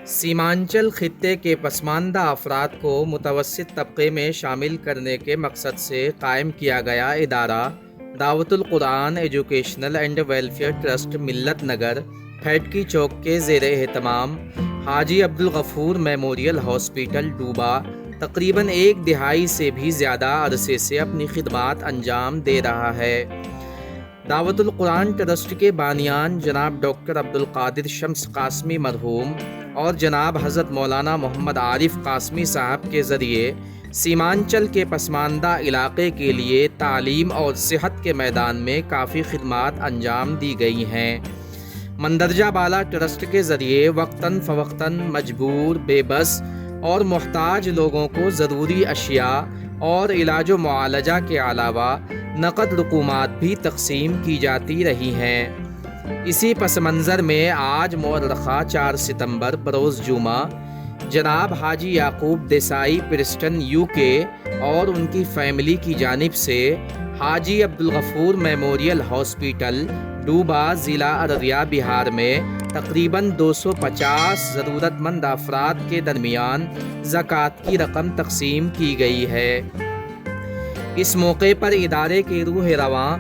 سیمانچل خطے کے پسماندہ افراد کو متوسط طبقے میں شامل کرنے کے مقصد سے قائم کیا گیا ادارہ دعوت القرآن ایجوکیشنل اینڈ ویلفیئر ٹرسٹ ملت نگر پھیٹکی چوک کے زیر اہتمام حاجی عبدالغفور میموریل ہاسپٹل ڈوبا تقریباً ایک دہائی سے بھی زیادہ عرصے سے اپنی خدمات انجام دے رہا ہے۔ دعوت القرآن ٹرسٹ کے بانیان جناب ڈاکٹر عبدالقادر شمس قاسمی مرحوم اور جناب حضرت مولانا محمد عارف قاسمی صاحب کے ذریعے سیمانچل کے پسماندہ علاقے کے لیے تعلیم اور صحت کے میدان میں کافی خدمات انجام دی گئی ہیں۔ مندرجہ بالا ٹرسٹ کے ذریعے وقتاً فوقتاً مجبور، بے بس اور محتاج لوگوں کو ضروری اشیاء اور علاج و معالجہ کے علاوہ نقد رقومات بھی تقسیم کی جاتی رہی ہیں۔ اسی پس منظر میں آج مورخہ 4 ستمبر بروز جمعہ جناب حاجی یعقوب دیسائی پرسٹن UK اور ان کی فیملی کی جانب سے حاجی عبدالغفور میموریل ہاسپٹل ڈوبا ضلع ارریہ بہار میں تقریباً 250 ضرورت مند افراد کے درمیان زکوٰۃ کی رقم تقسیم کی گئی ہے۔ اس موقع پر ادارے کے روح رواں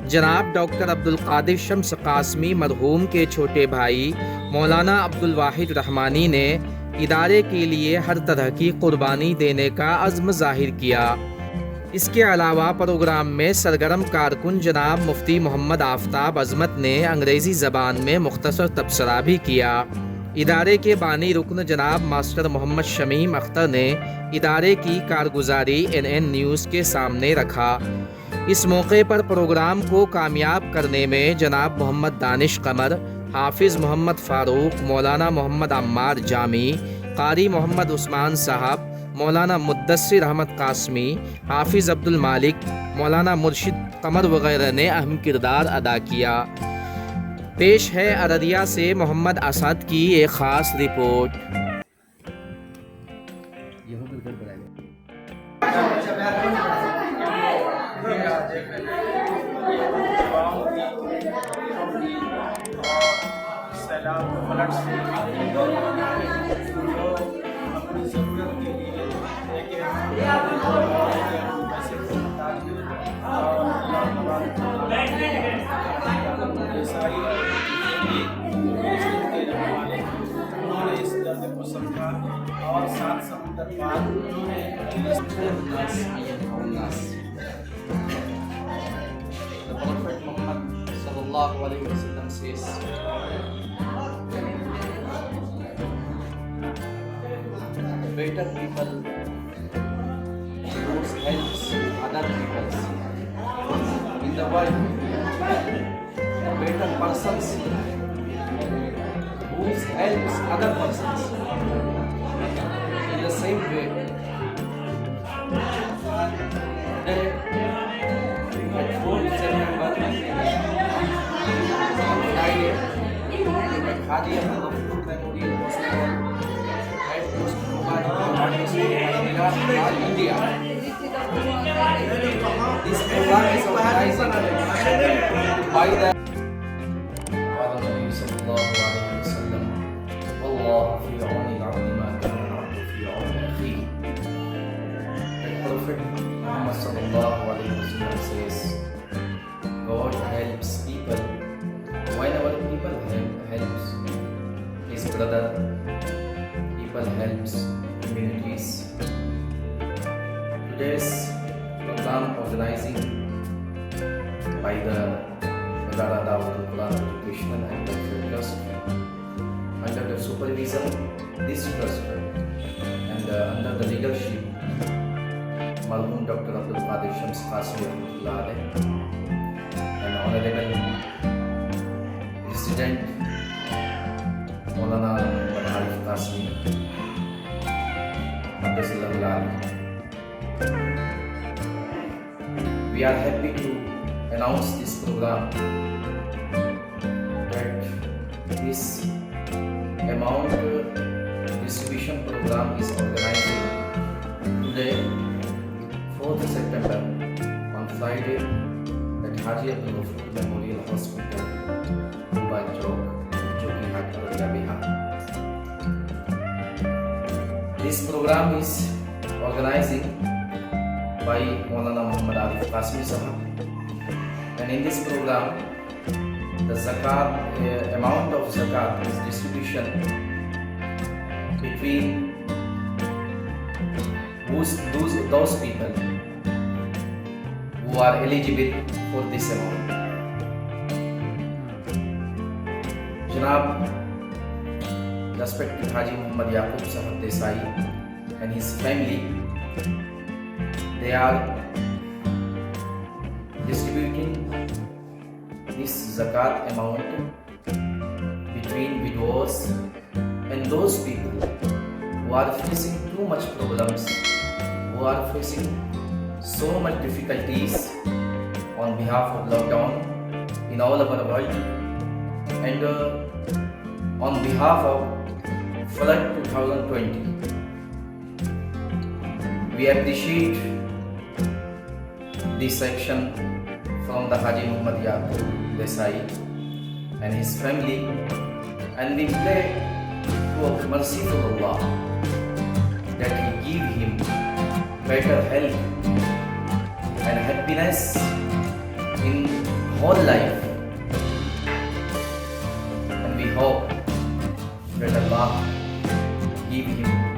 جناب ڈاکٹر عبدالقادر شمس قاسمی مرحوم کے چھوٹے بھائی مولانا عبدالواحد رحمانی نے ادارے کے لیے ہر طرح کی قربانی دینے کا عزم ظاہر کیا۔ اس کے علاوہ پروگرام میں سرگرم کارکن جناب مفتی محمد آفتاب عظمت نے انگریزی زبان میں مختصر تبصرہ بھی کیا۔ ادارے کے بانی رکن جناب ماسٹر محمد شمیم اختر نے ادارے کی کارگزاری NN نیوز کے سامنے رکھا۔ اس موقع پر پروگرام کو کامیاب کرنے میں جناب محمد دانش قمر، حافظ محمد فاروق، مولانا محمد عمار جامی، قاری محمد عثمان صاحب، مولانا مدثر احمد قاسمی، حافظ عبد المالک، مولانا مرشد قمر وغیرہ نے اہم کردار ادا کیا۔ پیش ہے ارریہ سے محمد اسد کی ایک خاص رپورٹ۔ اور 7 سمندر پار The Prophet Muhammad sallallahu alaihi wasallam says, better people who helps other people in the world, better persons who helps other persons in the same way. They at 4 September on Friday at Haji Abdulghafur Memorial Hospital at Post Manila, India. This program is organized by the Prophet Muhammad sallallahu alaihi wasallam says, God helps people whenever people helps his brother, people helps communities. Today's program organizing by the Wadara Dawat al-Quran Educational and Welfare Trust under the supervision this trust and under the leadership مرحوم doctor Abdul Qadir شمس قاسمی رحمۃ اللہ علیہ and honorable President مولانا محمد عارف قاسمی قدس اللہ العالی. We are happy to announce this program that this amount distribution program is organized today 4th September on Friday at Haji Abdulghafur Memorial Hospital, Dubai Chowk, Joki Hati, Bihar. this program is organizing by Maulana Muhammad Arif Qasmi Sahab, and in this program the zakat amount of zakat is distribution between those people who are eligible for this amount. Janab respected Haji Muhammad Yaqub Sahab Desai and his family, they are distributing this zakat amount between widows and those people who are facing too much problems, who are facing so much difficulties on behalf of lockdown in all over the world, and on behalf of flood 2020. We appreciate this action from the Haji Muhammad Yaqub Desai and his family, and we pray to a merciful Allah that He give him better health and happiness in whole life, and we hope that Allah give him